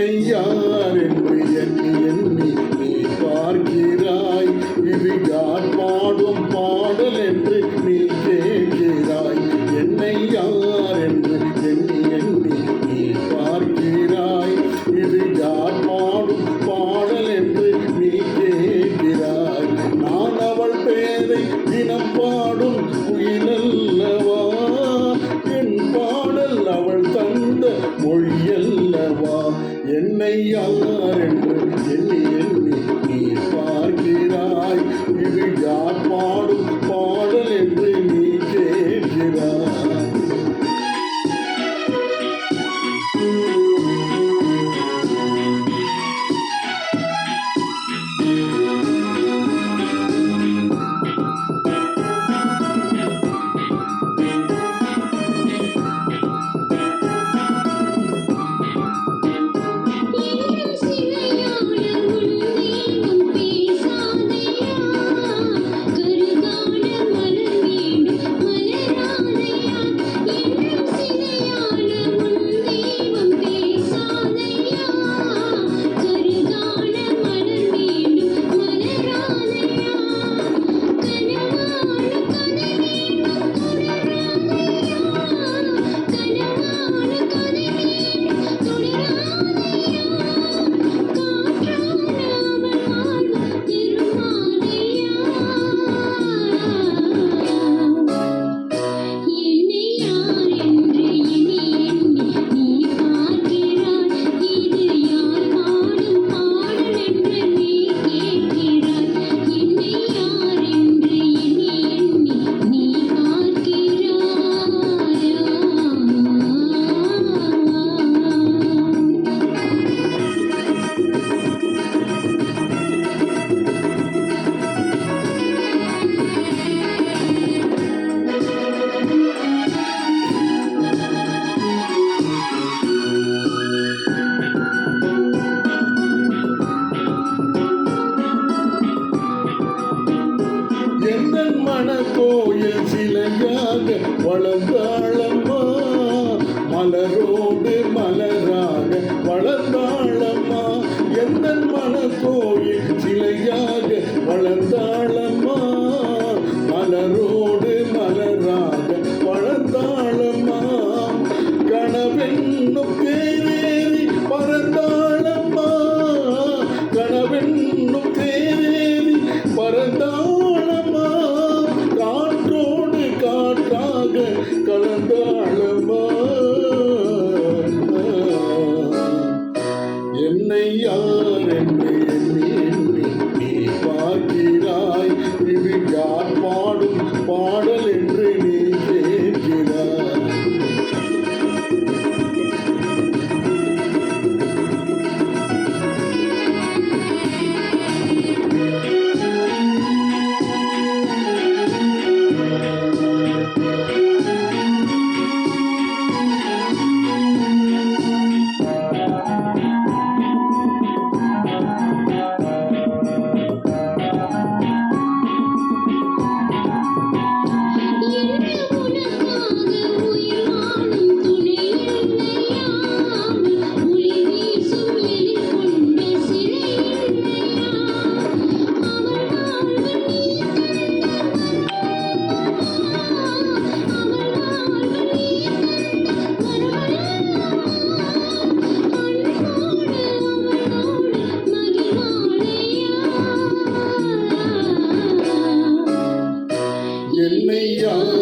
என்னை யார் என்று எண்ணி எண்ணி நீ பார்க்கிறாய். இது யார் பாடும் பாடல் என்று நீ கேட்கிறாய். என்னை யார் என்று எண்ணி எண்ணி நீ பார்க்கிறாய். இது யார் பாடும் பாடல் என்று நீ கேட்கிறாய். நான் அவள் பேரை தினம் பாடும் குயிலல்லவா, என் பாடல் அவள் தந்த மொழியல்லவா. என்னை யார் என்று எண்ணி எண்ணி நீ பார்க்கிறாய். இது யார் பாடும் பாடல் என்று நீ கேட்கிறாய். மனக்கோயில் சிலையாக வளர்ந்தாளம்மா, மலரோடு மலராக வளர்ந்தாளம்மா. எந்த மனக்கோயில் சிலையாக வளர்ந்தாளம்மா, மலரோடு மலராக வளர்ந்தாளம்மா. கனவென்னும் தேரேறி பறந்தாளம்மா, கனவென்னும் தேரேறி பறந்தாளம்மா. காற்றோடு காற்றாக கலந்தாளம்மா. என்னை யார் என்று எண்ணி எண்ணி நீ பார்க்கிறாய். இது யார் பாடும் பாடல் என்று நீ கேட்கிறாய். என்னை யார்